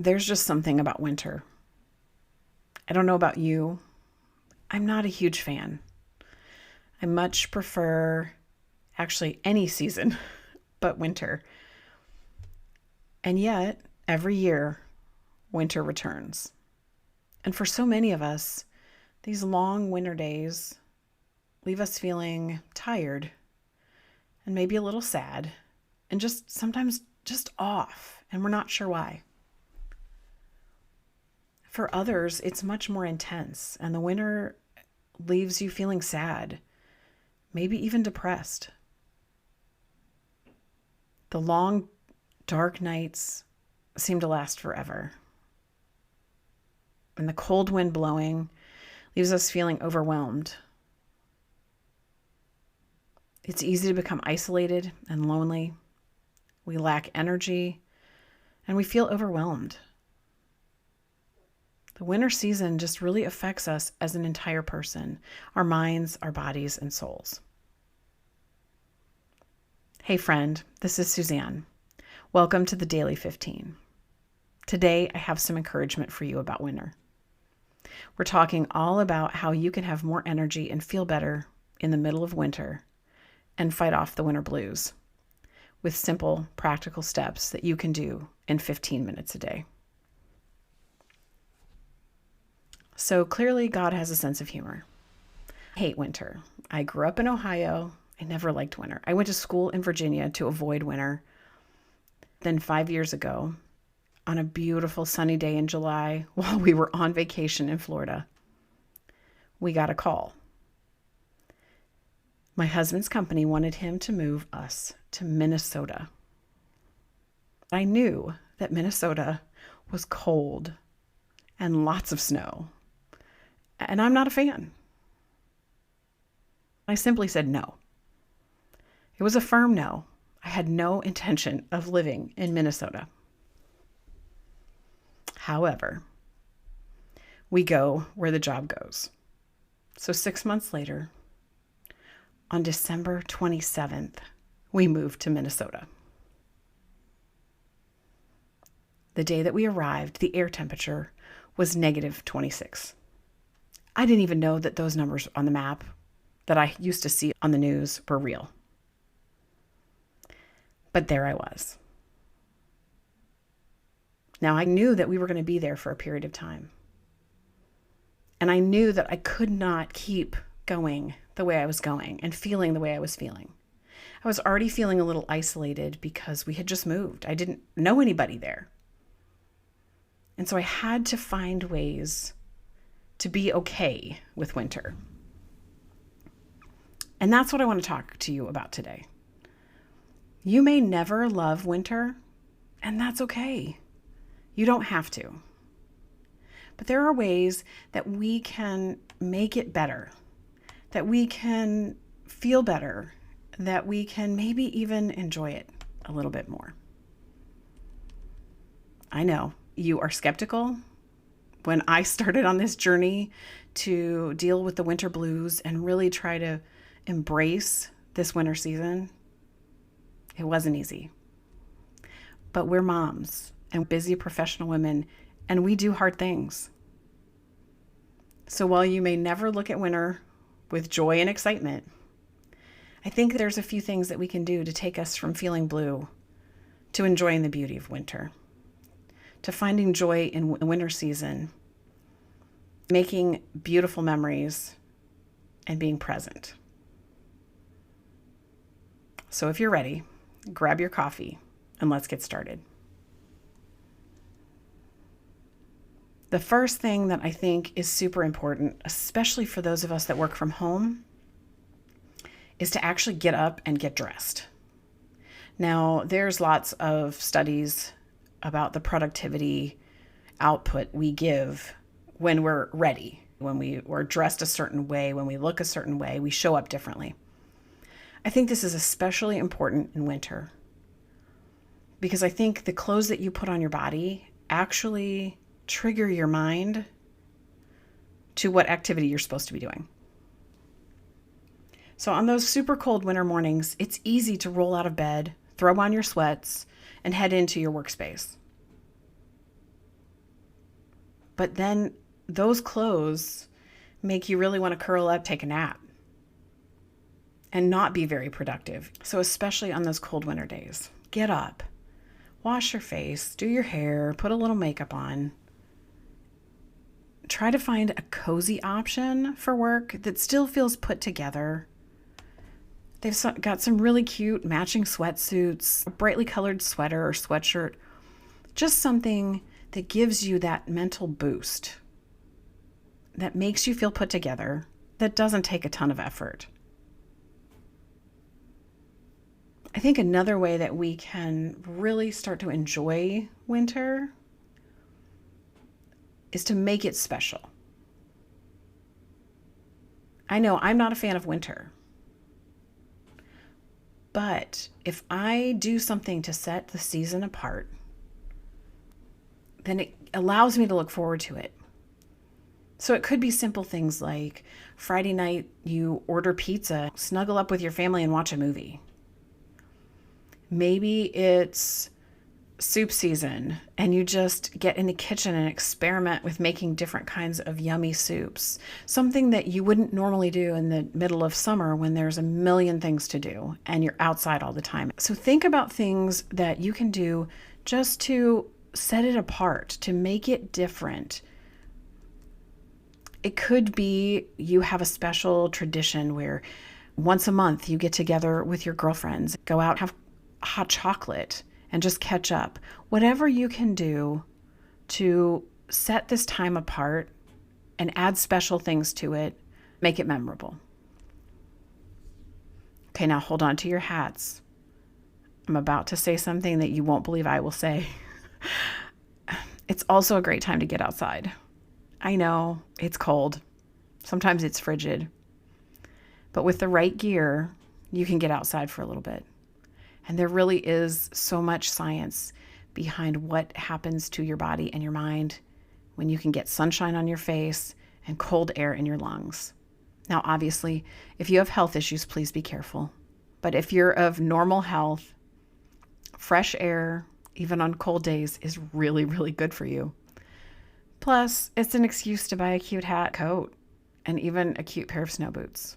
There's just something about winter. I don't know about you. I'm not a huge fan. I much prefer actually any season but winter. And yet, every year, winter returns. And for so many of us, these long winter days leave us feeling tired and maybe a little sad and just sometimes just off, and we're not sure why. For others, it's much more intense, and the winter leaves you feeling sad, maybe even depressed. The long, dark nights seem to last forever, and the cold wind blowing leaves us feeling overwhelmed. It's easy to become isolated and lonely. We lack energy, and we feel overwhelmed. The winter season just really affects us as an entire person, our minds, our bodies, and souls. Hey friend, this is Suzanne. Welcome to the Daily 15. Today, I have some encouragement for you about winter. We're talking all about how you can have more energy and feel better in the middle of winter and fight off the winter blues with simple, practical steps that you can do in 15 minutes a day. So clearly, God has a sense of humor. I hate winter. I grew up in Ohio. I never liked winter. I went to school in Virginia to avoid winter. Then 5 years ago, on a beautiful sunny day in July, while we were on vacation in Florida, we got a call. My husband's company wanted him to move us to Minnesota. I knew that Minnesota was cold and lots of snow, and I'm not a fan. I simply said no. It was a firm no. I had no intention of living in Minnesota. However, we go where the job goes. So 6 months later, on December 27th, we moved to Minnesota. The day that we arrived, the air temperature was negative 26. I didn't even know that those numbers on the map that I used to see on the news were real. But there I was. Now, I knew that we were going to be there for a period of time. And I knew that I could not keep going the way I was going and feeling the way I was feeling. I was already feeling a little isolated because we had just moved. I didn't know anybody there. And so I had to find ways to be okay with winter. And that's what I want to talk to you about today. You may never love winter, and that's okay. You don't have to. But there are ways that we can make it better, that we can feel better, that we can maybe even enjoy it a little bit more. I know you are skeptical. When I started on this journey to deal with the winter blues and really try to embrace this winter season, it wasn't easy. But we're moms and busy professional women, and we do hard things. So while you may never look at winter with joy and excitement, I think there's a few things that we can do to take us from feeling blue to enjoying the beauty of winter, to finding joy in the winter season, making beautiful memories, and being present. So if you're ready, grab your coffee and let's get started. The first thing that I think is super important, especially for those of us that work from home, is to actually get up and get dressed. Now, there's lots of studies about the productivity output we give when we're ready, when we're dressed a certain way, when we look a certain way, we show up differently. I think this is especially important in winter because I think the clothes that you put on your body actually trigger your mind to what activity you're supposed to be doing. So on those super cold winter mornings, it's easy to roll out of bed, throw on your sweats, and head into your workspace. But then those clothes make you really want to curl up, take a nap, and not be very productive. So especially on those cold winter days, get up, wash your face, do your hair, put a little makeup on. Try to find a cozy option for work that still feels put together. They've got some really cute matching sweatsuits, a brightly colored sweater or sweatshirt, just something that gives you that mental boost, that makes you feel put together, that doesn't take a ton of effort. I think another way that we can really start to enjoy winter is to make it special. I know I'm not a fan of winter, but if I do something to set the season apart, then it allows me to look forward to it. So it could be simple things like Friday night, you order pizza, snuggle up with your family and watch a movie. Maybe it's soup season and you just get in the kitchen and experiment with making different kinds of yummy soups. Something that you wouldn't normally do in the middle of summer when there's a million things to do and you're outside all the time. So think about things that you can do just to set it apart, to make it different. It could be you have a special tradition where once a month you get together with your girlfriends, go out, have hot chocolate, and just catch up. Whatever you can do to set this time apart and add special things to it, make it memorable. Okay, now hold on to your hats. I'm about to say something that you won't believe I will say. It's also a great time to get outside. I know it's cold. Sometimes it's frigid. But with the right gear, you can get outside for a little bit. And there really is so much science behind what happens to your body and your mind when you can get sunshine on your face and cold air in your lungs. Now, obviously, if you have health issues, please be careful. But if you're of normal health, fresh air, even on cold days, is really, really good for you. Plus, it's an excuse to buy a cute hat, coat, and even a cute pair of snow boots.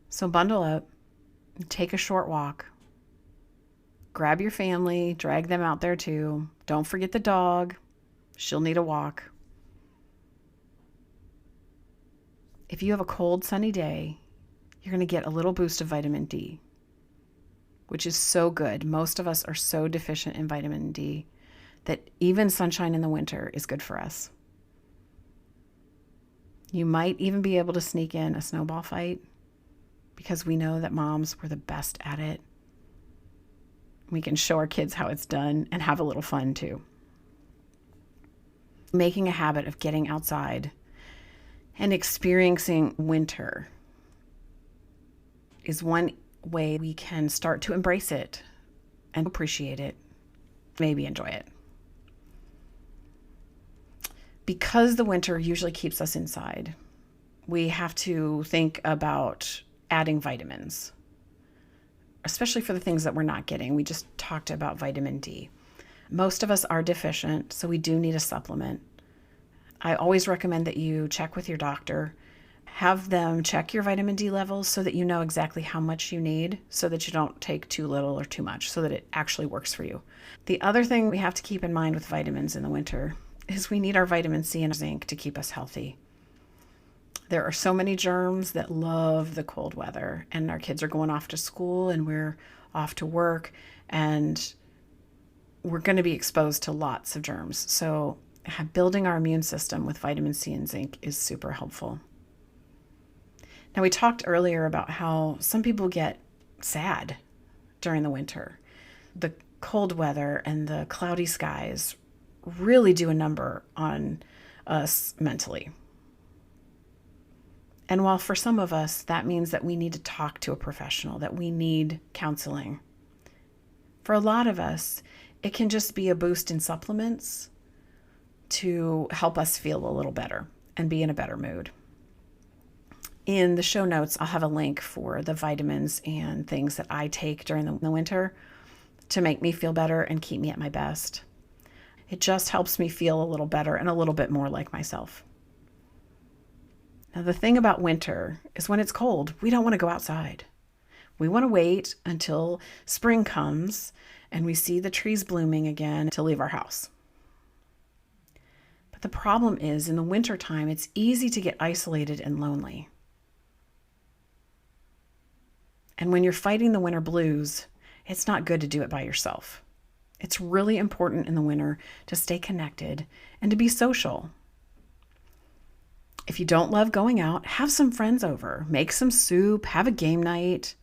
So bundle up. Take a short walk. Grab your family, drag them out there too. Don't forget the dog. She'll need a walk. If you have a cold, sunny day, you're going to get a little boost of vitamin D, which is so good. Most of us are so deficient in vitamin D that even sunshine in the winter is good for us. You might even be able to sneak in a snowball fight, because we know that moms were the best at it. We can show our kids how it's done and have a little fun too. Making a habit of getting outside and experiencing winter is one way we can start to embrace it and appreciate it, maybe enjoy it. Because the winter usually keeps us inside, we have to think about adding vitamins, especially for the things that we're not getting. We just talked about vitamin D. Most of us are deficient, so we do need a supplement. I always recommend that you check with your doctor, have them check your vitamin D levels so that you know exactly how much you need, so that you don't take too little or too much, so that it actually works for you. The other thing we have to keep in mind with vitamins in the winter is we need our vitamin C and zinc to keep us healthy. There are so many germs that love the cold weather, and our kids are going off to school and we're off to work, and we're going to be exposed to lots of germs. So building our immune system with vitamin C and zinc is super helpful. Now, we talked earlier about how some people get sad during the winter. The cold weather and the cloudy skies really do a number on us mentally. And while for some of us, that means that we need to talk to a professional, that we need counseling. For a lot of us, it can just be a boost in supplements to help us feel a little better and be in a better mood. In the show notes, I'll have a link for the vitamins and things that I take during the winter to make me feel better and keep me at my best. It just helps me feel a little better and a little bit more like myself. Now, the thing about winter is when it's cold, we don't want to go outside. We want to wait until spring comes and we see the trees blooming again to leave our house. But the problem is in the wintertime, it's easy to get isolated and lonely. And when you're fighting the winter blues, it's not good to do it by yourself. It's really important in the winter to stay connected and to be social. If you don't love going out, have some friends over, make some soup, have a game night,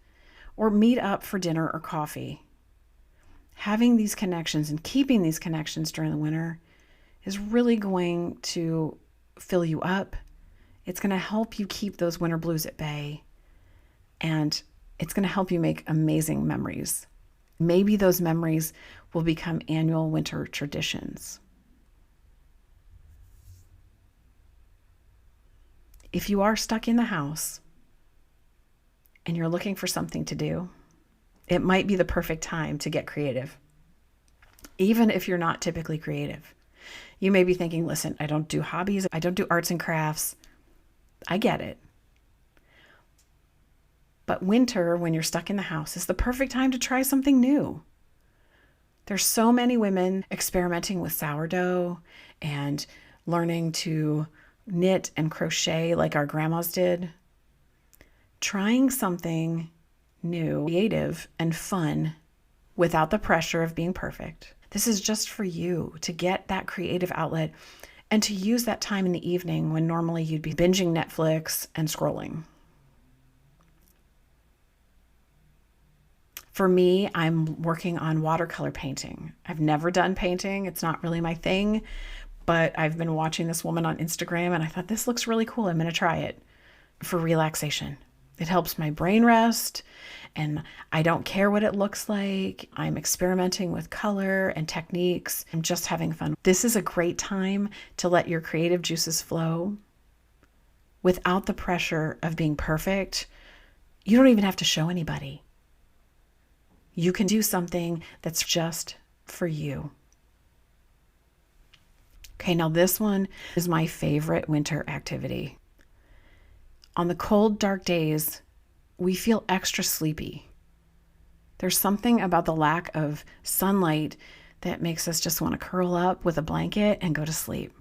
or meet up for dinner or coffee. Having these connections and keeping these connections during the winter is really going to fill you up. It's going to help you keep those winter blues at bay, and it's going to help you make amazing memories. Maybe those memories will become annual winter traditions. If you are stuck in the house and you're looking for something to do, it might be the perfect time to get creative. Even if you're not typically creative. You may be thinking, listen, I don't do hobbies, I don't do arts and crafts. I get it. But winter, when you're stuck in the house, is the perfect time to try something new. There's so many women experimenting with sourdough and learning to knit and crochet like our grandmas did. Trying something new, creative, and fun without the pressure of being perfect. This is just for you to get that creative outlet and to use that time in the evening when normally you'd be binging Netflix and scrolling. For me, I'm working on watercolor painting. I've never done painting. It's not really my thing, but I've been watching this woman on Instagram and I thought this looks really cool. I'm going to try it for relaxation. It helps my brain rest and I don't care what it looks like. I'm experimenting with color and techniques. I'm just having fun. This is a great time to let your creative juices flow without the pressure of being perfect. You don't even have to show anybody. You can do something that's just for you. Okay, now this one is my favorite winter activity. On the cold, dark days, we feel extra sleepy. There's something about the lack of sunlight that makes us just want to curl up with a blanket and go to sleep.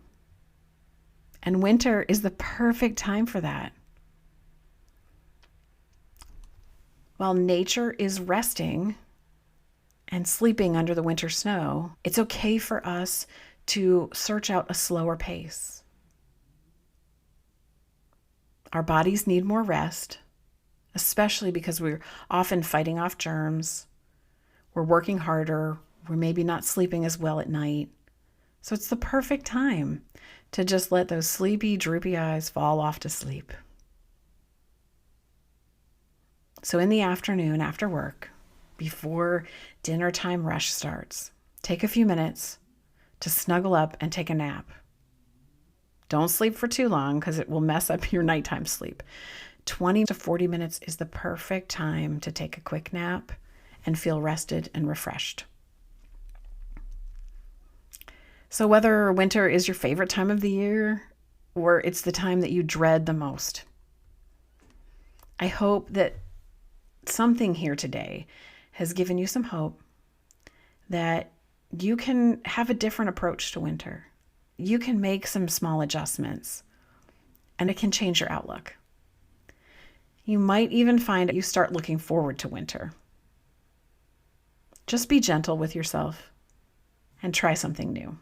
And winter is the perfect time for that. While nature is resting and sleeping under the winter snow, it's okay for us to search out a slower pace. Our bodies need more rest, especially because we're often fighting off germs. We're working harder. We're maybe not sleeping as well at night. So it's the perfect time to just let those sleepy, droopy eyes fall off to sleep. So in the afternoon after work, before dinner time rush starts, take a few minutes to snuggle up and take a nap. Don't sleep for too long because it will mess up your nighttime sleep. 20 to 40 minutes is the perfect time to take a quick nap and feel rested and refreshed. So whether winter is your favorite time of the year or it's the time that you dread the most, I hope that something here today has given you some hope that you can have a different approach to winter. You can make some small adjustments and it can change your outlook. You might even find that you start looking forward to winter. Just be gentle with yourself and try something new.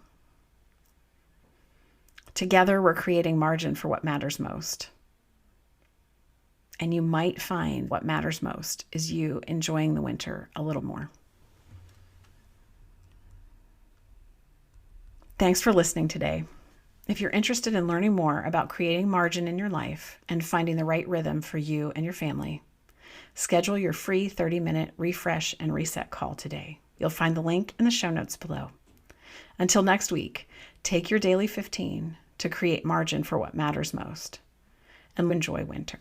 Together, we're creating margin for what matters most. And you might find what matters most is you enjoying the winter a little more. Thanks for listening today. If you're interested in learning more about creating margin in your life and finding the right rhythm for you and your family, schedule your free 30-minute refresh and reset call today. You'll find the link in the show notes below. Until next week, take your daily 15 to create margin for what matters most and enjoy winter.